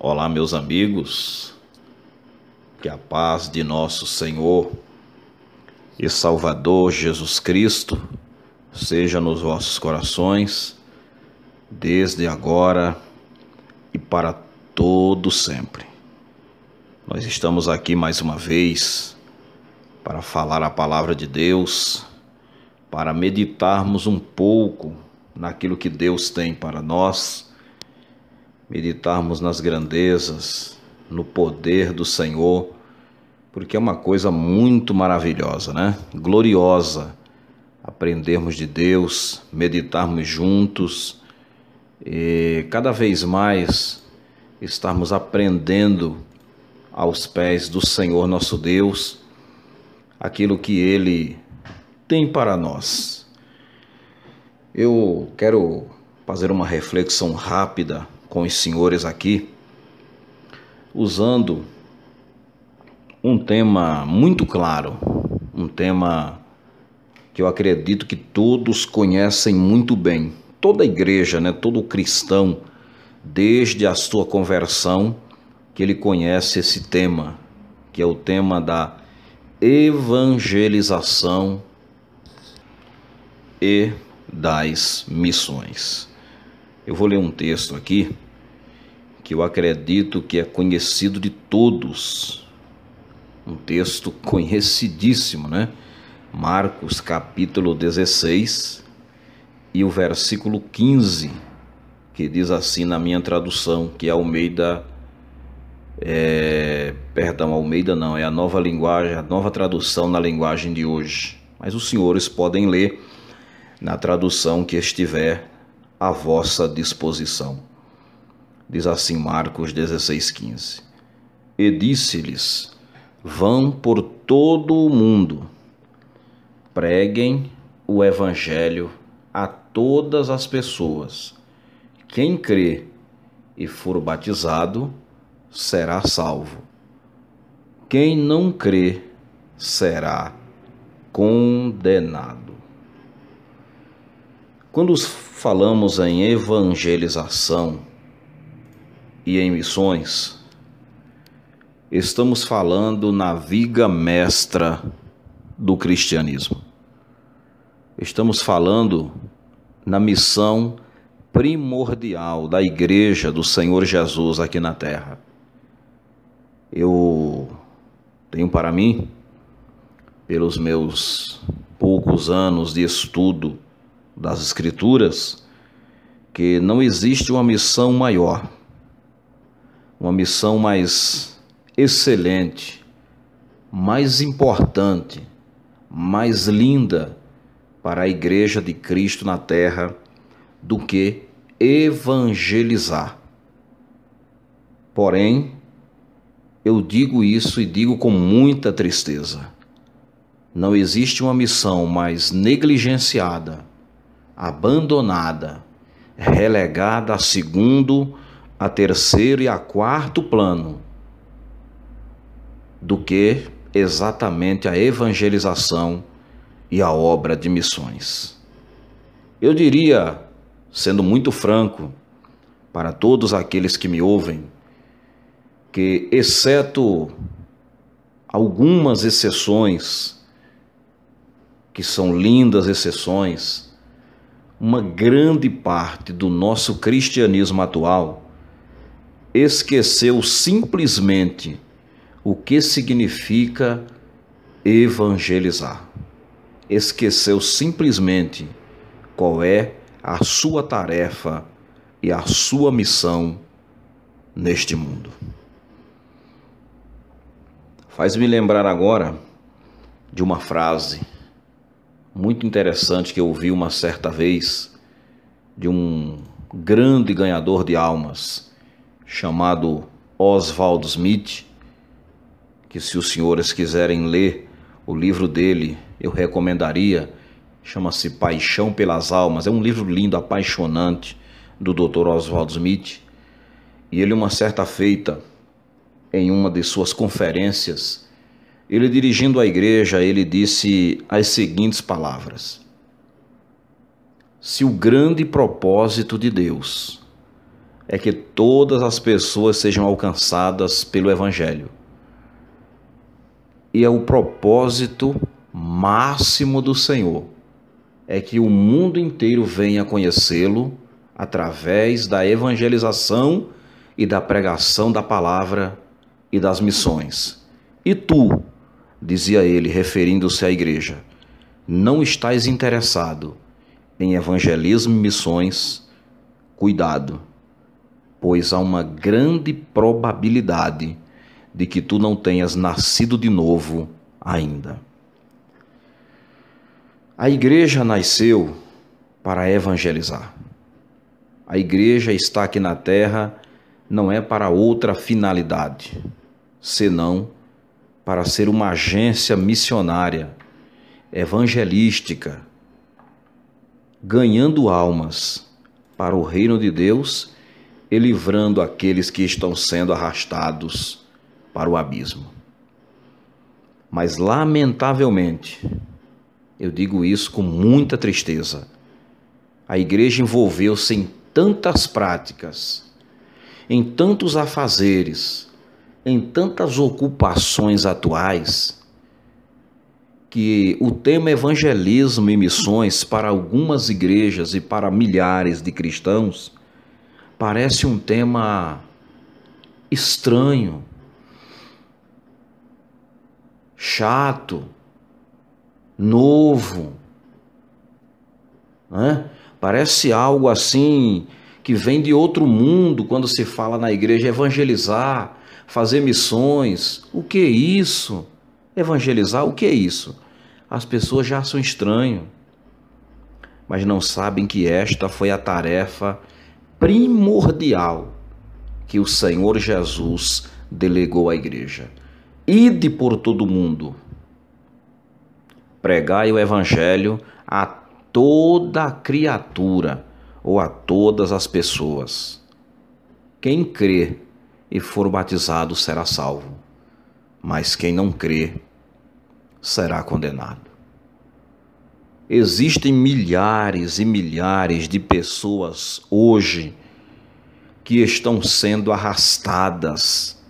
Olá, meus amigos, que a paz de nosso Senhor e Salvador Jesus Cristo seja nos vossos corações, desde agora e para todo sempre. Nós estamos aqui mais uma vez para falar a palavra de Deus, para meditarmos um pouco naquilo que Deus tem para nós, meditarmos nas grandezas, no poder do Senhor, porque é uma coisa muito maravilhosa, né? Gloriosa, aprendermos de Deus, meditarmos juntos e cada vez mais estarmos aprendendo aos pés do Senhor nosso Deus, aquilo que Ele tem para nós. Eu quero fazer uma reflexão rápida com os senhores aqui, usando um tema muito claro, um tema que eu acredito que todos conhecem muito bem. Toda a igreja, né, todo cristão, desde a sua conversão, que ele conhece esse tema, que é o tema da evangelização e das missões. Eu vou ler um texto aqui que eu acredito que é conhecido de todos, um texto conhecidíssimo, né? Marcos capítulo 16 e o versículo 15, que diz assim na minha tradução, que é Almeida, Almeida não, é a nova linguagem, a nova tradução na linguagem de hoje, mas os senhores podem ler na tradução que estiver à vossa disposição. Diz assim Marcos 16,15: E disse-lhes: Vão por todo o mundo, preguem o evangelho a todas as pessoas. Quem crê e for batizado será salvo. Quem não crê será condenado. Quando falamos em evangelização e em missões, estamos falando na viga mestra do cristianismo. Estamos falando na missão primordial da igreja do Senhor Jesus aqui na terra. Eu tenho para mim, pelos meus poucos anos de estudo das Escrituras, que não existe uma missão maior, uma missão mais excelente, mais importante, mais linda para a Igreja de Cristo na terra do que evangelizar. Porém, eu digo isso e digo com muita tristeza. Não existe uma missão mais negligenciada, abandonada, relegada a segundo, a terceiro e a quarto plano do que exatamente a evangelização e a obra de missões. Eu diria, sendo muito franco, para todos aqueles que me ouvem, que exceto algumas exceções, que são lindas exceções, uma grande parte do nosso cristianismo atual esqueceu simplesmente o que significa evangelizar. Esqueceu simplesmente qual é a sua tarefa e a sua missão neste mundo. Faz-me lembrar agora de uma frase muito interessante que eu ouvi uma certa vez de um grande ganhador de almas chamado Oswald Smith, que se os senhores quiserem ler o livro dele, eu recomendaria, chama-se Paixão pelas Almas, é um livro lindo, apaixonante, do Dr. Oswald Smith, e ele uma certa feita, em uma de suas conferências, ele dirigindo a igreja, ele disse as seguintes palavras: se o grande propósito de Deus é que todas as pessoas sejam alcançadas pelo Evangelho. E é o propósito máximo do Senhor, é que o mundo inteiro venha conhecê-lo através da evangelização e da pregação da palavra e das missões. E tu, dizia ele, referindo-se à igreja, não estás interessado em evangelismo e missões? Cuidado, pois há uma grande probabilidade de que tu não tenhas nascido de novo ainda. A igreja nasceu para evangelizar. A igreja está aqui na terra não é para outra finalidade, senão para ser uma agência missionária, evangelística, ganhando almas para o reino de Deus e livrando aqueles que estão sendo arrastados para o abismo. Mas, lamentavelmente, eu digo isso com muita tristeza, a igreja envolveu-se em tantas práticas, em tantos afazeres, em tantas ocupações atuais, que o tema evangelismo e missões para algumas igrejas e para milhares de cristãos parece um tema estranho, chato, novo, né? Parece algo assim que vem de outro mundo quando se fala na igreja evangelizar, fazer missões. O que é isso? Evangelizar, o que é isso? As pessoas já acham estranho, mas não sabem que esta foi a tarefa primordial que o Senhor Jesus delegou à igreja. Ide por todo o mundo, pregai o evangelho a toda criatura ou a todas as pessoas. Quem crê e for batizado será salvo, mas quem não crê será condenado. Existem milhares e milhares de pessoas hoje que estão sendo arrastadas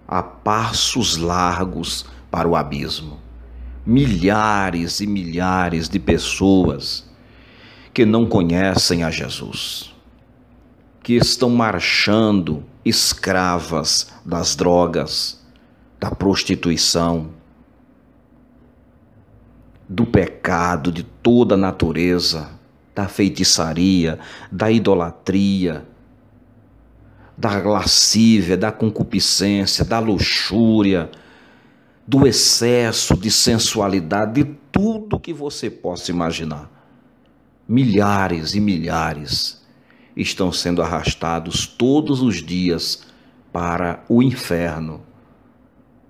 a passos largos para o abismo. Milhares e milhares de pessoas que não conhecem a Jesus, que estão marchando escravas das drogas, da prostituição, do pecado de toda a natureza, da feitiçaria, da idolatria, da lascívia, da concupiscência, da luxúria, do excesso de sensualidade, de tudo que você possa imaginar. Milhares e milhares estão sendo arrastados todos os dias para o inferno,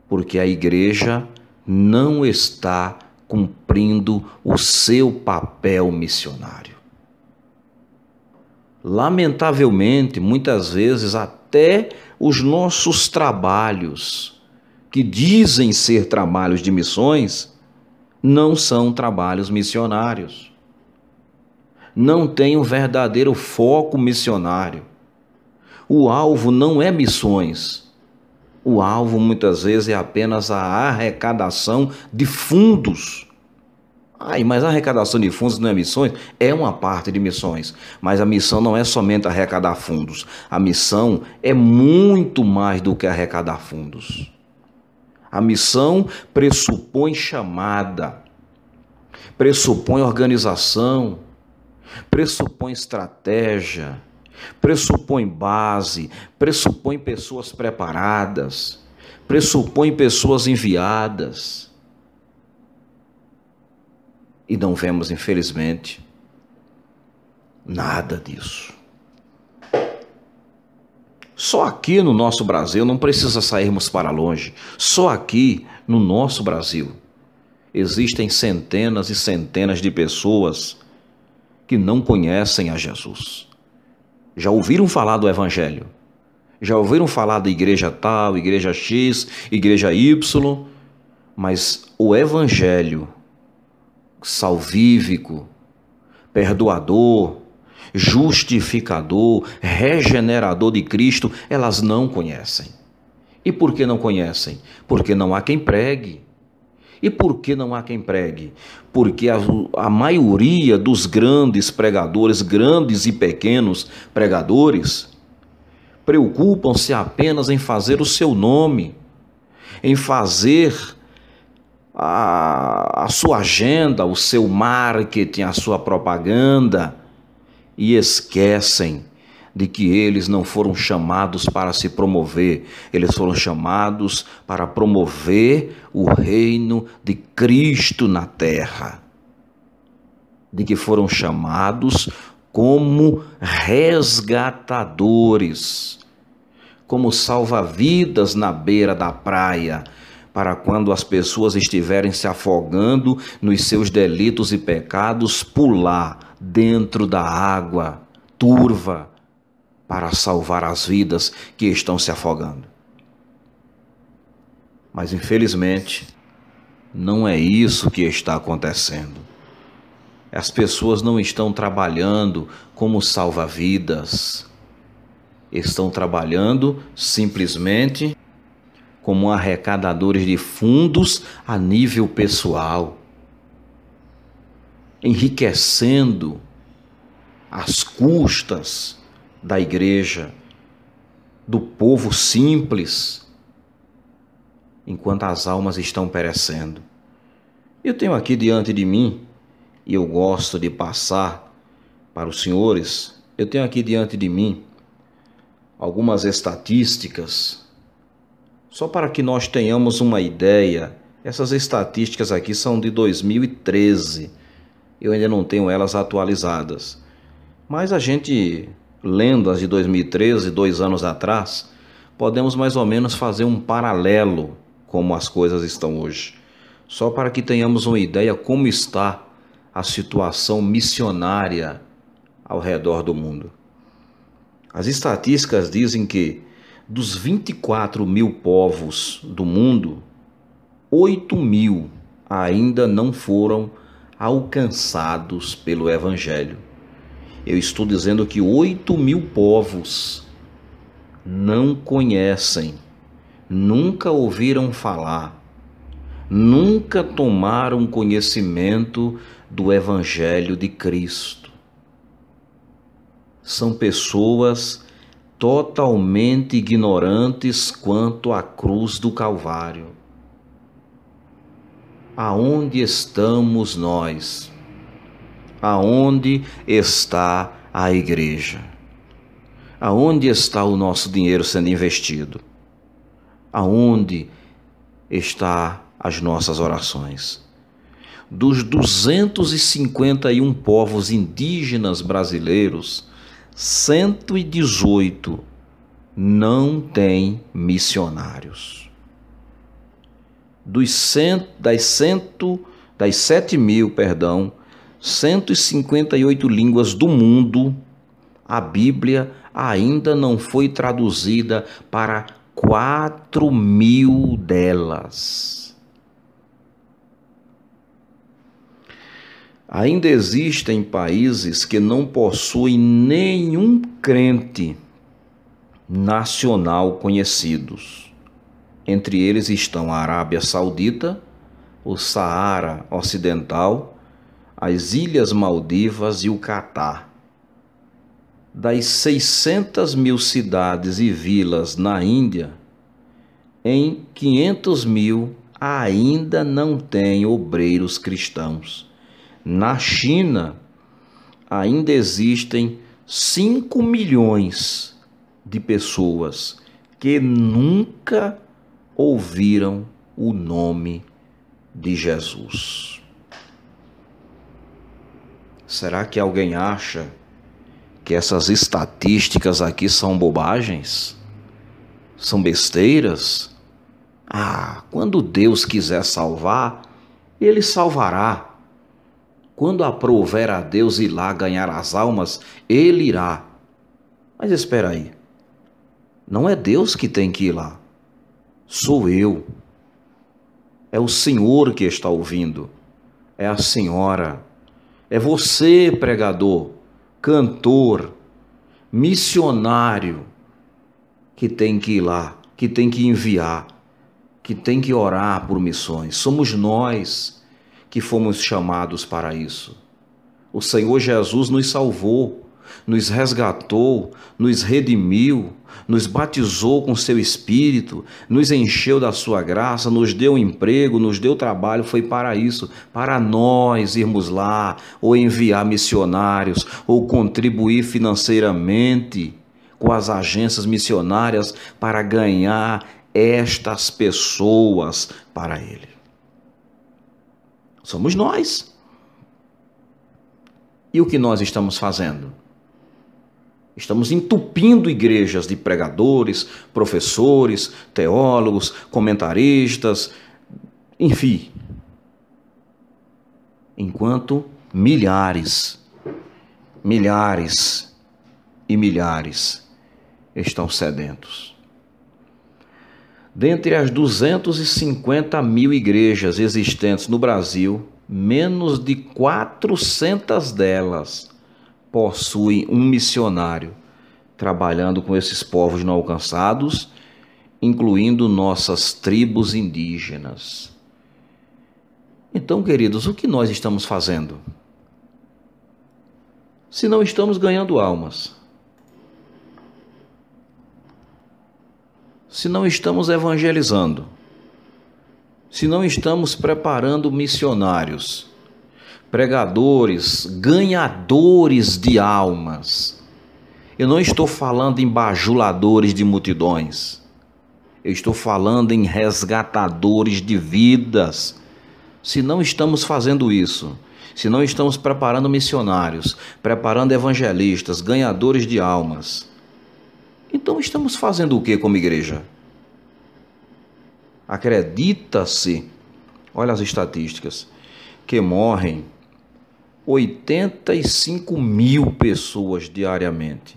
porque a igreja não está cumprindo o seu papel missionário. Lamentavelmente, muitas vezes até os nossos trabalhos, que dizem ser trabalhos de missões, não são trabalhos missionários. Não tem um verdadeiro foco missionário. O alvo não é missões. O alvo muitas vezes é apenas a arrecadação de fundos. Mas a arrecadação de fundos não é missões? É uma parte de missões, mas a missão não é somente arrecadar fundos. A missão é muito mais do que arrecadar fundos. A missão pressupõe chamada, pressupõe organização, pressupõe estratégia, pressupõe base, pressupõe pessoas preparadas, pressupõe pessoas enviadas. E não vemos, infelizmente, nada disso. Só aqui no nosso Brasil, não precisa sairmos para longe, só aqui no nosso Brasil existem centenas e centenas de pessoas que não conhecem a Jesus. Já ouviram falar do Evangelho? Já ouviram falar da igreja tal, igreja X, igreja Y? Mas o Evangelho salvífico, perdoador, justificador, regenerador de Cristo, elas não conhecem. E por que não conhecem? Porque não há quem pregue. E por que não há quem pregue? Porque a maioria dos grandes pregadores, grandes e pequenos pregadores, preocupam-se apenas em fazer o seu nome, em fazer a sua agenda, o seu marketing, a sua propaganda, e esquecem de que eles não foram chamados para se promover, eles foram chamados para promover o reino de Cristo na terra, de que foram chamados como resgatadores, como salva-vidas na beira da praia, para quando as pessoas estiverem se afogando nos seus delitos e pecados, pular dentro da água turva para salvar as vidas que estão se afogando. Mas infelizmente, não é isso que está acontecendo. As pessoas não estão trabalhando como salva-vidas, estão trabalhando simplesmente como arrecadadores de fundos a nível pessoal, enriquecendo às custas da igreja, do povo simples, enquanto as almas estão perecendo. Eu tenho aqui diante de mim, e eu gosto de passar para os senhores, eu tenho aqui diante de mim algumas estatísticas, só para que nós tenhamos uma ideia. Essas estatísticas aqui são de 2013, eu ainda não tenho elas atualizadas, mas a gente, lendo as de 2013, 2 anos atrás, podemos mais ou menos fazer um paralelo como as coisas estão hoje, só para que tenhamos uma ideia como está a situação missionária ao redor do mundo. As estatísticas dizem que dos 24 mil povos do mundo, 8 mil ainda não foram alcançados pelo Evangelho. Eu estou dizendo que 8 mil povos não conhecem, nunca ouviram falar, nunca tomaram conhecimento do Evangelho de Cristo. São pessoas totalmente ignorantes quanto à cruz do Calvário. Aonde estamos nós? Aonde está a igreja? Aonde está o nosso dinheiro sendo investido? Aonde está as nossas orações? Dos 251 povos indígenas brasileiros, 118 não têm missionários. Das 158 línguas do mundo, a Bíblia ainda não foi traduzida para 4.000 delas. Ainda existem países que não possuem nenhum crente nacional conhecidos. Entre eles estão a Arábia Saudita, o Saara Ocidental, as Ilhas Maldivas e o Catar. Das 600 mil cidades e vilas na Índia, em 500 mil ainda não tem obreiros cristãos. Na China, ainda existem 5 milhões de pessoas que nunca ouviram o nome de Jesus. Será que alguém acha que essas estatísticas aqui são bobagens? São besteiras? Quando Deus quiser salvar, Ele salvará. Quando aprouver a Deus ir lá ganhar as almas, Ele irá. Mas espera aí, não é Deus que tem que ir lá, sou eu. É o Senhor que está ouvindo, é a senhora, é você, pregador, cantor, missionário que tem que ir lá, que tem que enviar, que tem que orar por missões. Somos nós que fomos chamados para isso. O Senhor Jesus nos salvou, nos resgatou, nos redimiu, nos batizou com seu Espírito, nos encheu da sua graça, nos deu emprego, nos deu trabalho. Foi para isso, para nós irmos lá, ou enviar missionários, ou contribuir financeiramente com as agências missionárias para ganhar estas pessoas para Ele. Somos nós. E o que nós estamos fazendo? Estamos entupindo igrejas de pregadores, professores, teólogos, comentaristas, enfim. Enquanto milhares e milhares estão sedentos. Dentre as 250 mil igrejas existentes no Brasil, menos de 400 delas possuem um missionário trabalhando com esses povos não alcançados, incluindo nossas tribos indígenas. Então, queridos, o que nós estamos fazendo? Se não estamos ganhando almas, se não estamos evangelizando, se não estamos preparando missionários, pregadores, ganhadores de almas. Eu não estou falando em bajuladores de multidões. Eu estou falando em resgatadores de vidas. Se não estamos fazendo isso, se não estamos preparando missionários, preparando evangelistas, ganhadores de almas, então estamos fazendo o que como igreja? Acredita-se, olha as estatísticas, que morrem 85 mil pessoas diariamente,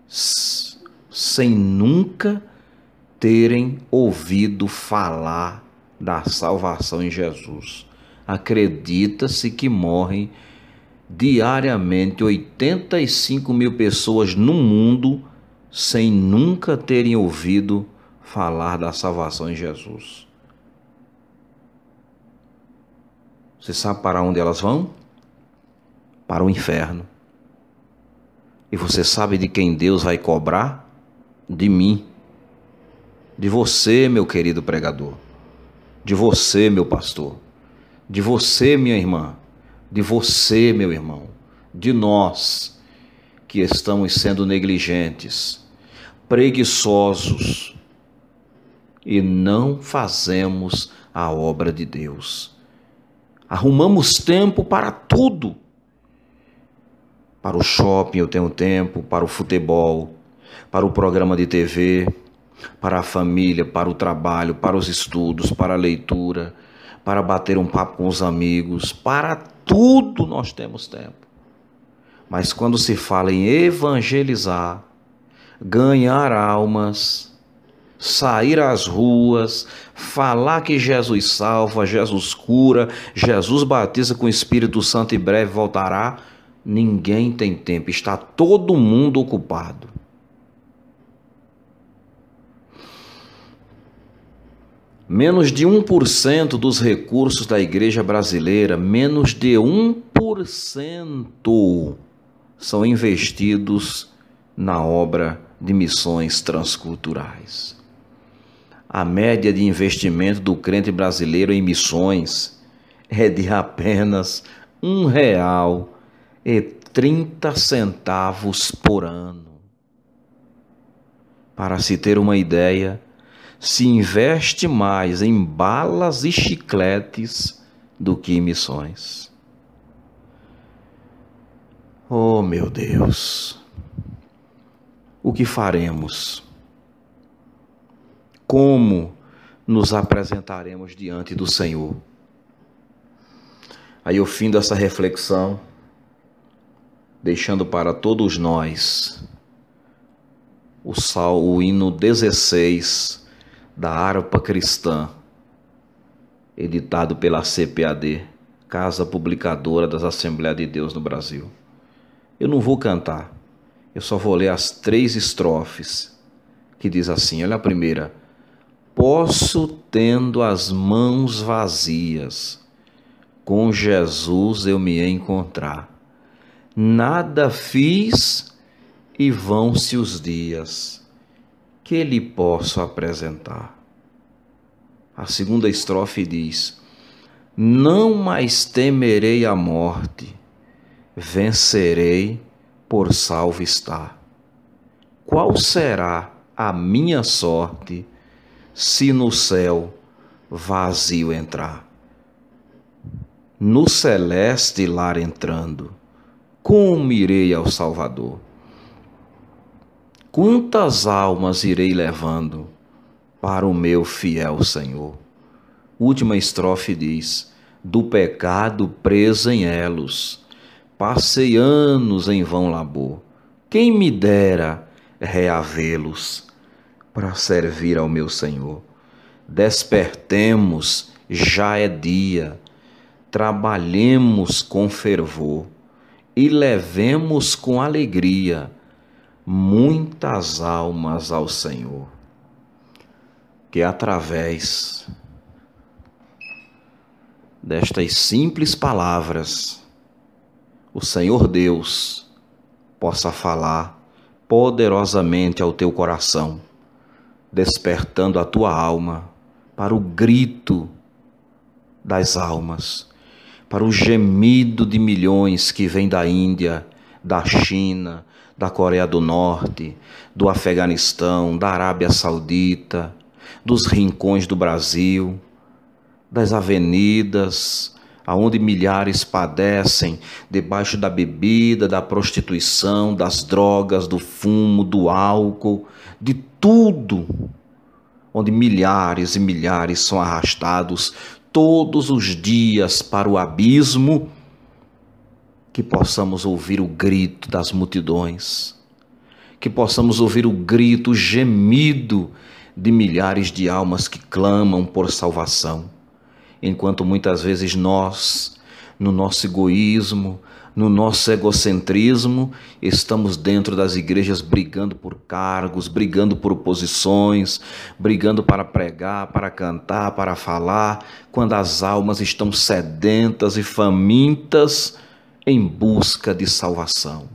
sem nunca terem ouvido falar da salvação em Jesus. Acredita-se que morrem diariamente 85 mil pessoas no mundo sem nunca terem ouvido falar da salvação em Jesus. Você sabe para onde elas vão? Para o inferno. E você sabe de quem Deus vai cobrar? De mim. De você, meu querido pregador. De você, meu pastor. De você, minha irmã. De você, meu irmão. De nós que estamos sendo negligentes, preguiçosos e não fazemos a obra de Deus. Arrumamos tempo para tudo. Para o shopping eu tenho tempo, para o futebol, para o programa de TV, para a família, para o trabalho, para os estudos, para a leitura, para bater um papo com os amigos, para tudo nós temos tempo. Mas quando se fala em evangelizar, ganhar almas, sair às ruas, falar que Jesus salva, Jesus cura, Jesus batiza com o Espírito Santo e breve voltará, ninguém tem tempo, está todo mundo ocupado. Menos de 1% dos recursos da igreja brasileira, menos de 1% são investidos na obra de missões transculturais. A média de investimento do crente brasileiro em missões é de apenas R$1,30 por ano. Para se ter uma ideia, se investe mais em balas e chicletes do que em missões. Oh, meu Deus! O que faremos? Como nos apresentaremos diante do Senhor? Aí eu findo essa reflexão, deixando para todos nós o hino 16 da harpa cristã, editado pela CPAD, Casa Publicadora das Assembleias de Deus no Brasil. Eu não vou cantar, eu só vou ler as 3 estrofes, que diz assim, olha a primeira. Posso, tendo as mãos vazias, com Jesus eu me encontrar. Nada fiz e vão-se os dias, que lhe posso apresentar. A segunda estrofe diz, não mais temerei a morte, vencerei por salvo estar. Qual será a minha sorte, se no céu vazio entrar? No celeste lar entrando, como irei ao Salvador? Quantas almas irei levando para o meu fiel Senhor? Última estrofe diz, do pecado preso em elos, passei anos em vão labor. Quem me dera reavê-los para servir ao meu Senhor? Despertemos, já é dia, trabalhemos com fervor e levemos com alegria muitas almas ao Senhor. Que através destas simples palavras, o Senhor Deus possa falar poderosamente ao teu coração, despertando a tua alma para o grito das almas, para o gemido de milhões que vem da Índia, da China, da Coreia do Norte, do Afeganistão, da Arábia Saudita, dos rincões do Brasil, das avenidas, aonde milhares padecem debaixo da bebida, da prostituição, das drogas, do fumo, do álcool, de tudo, onde milhares e milhares são arrastados todos os dias para o abismo, que possamos ouvir o grito das multidões, que possamos ouvir o grito, o gemido de milhares de almas que clamam por salvação, enquanto muitas vezes nós, no nosso egoísmo, no nosso egocentrismo, estamos dentro das igrejas brigando por cargos, brigando por posições, brigando para pregar, para cantar, para falar, quando as almas estão sedentas e famintas em busca de salvação.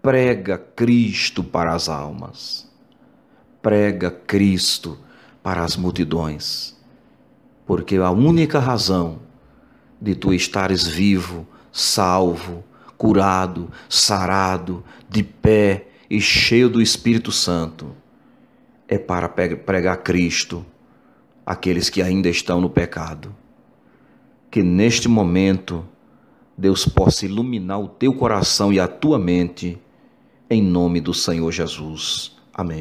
Prega Cristo para as almas, prega Cristo para as multidões, porque a única razão de tu estares vivo, salvo, curado, sarado, de pé e cheio do Espírito Santo, é para pregar Cristo àqueles que ainda estão no pecado. Que neste momento Deus possa iluminar o teu coração e a tua mente, em nome do Senhor Jesus. Amém.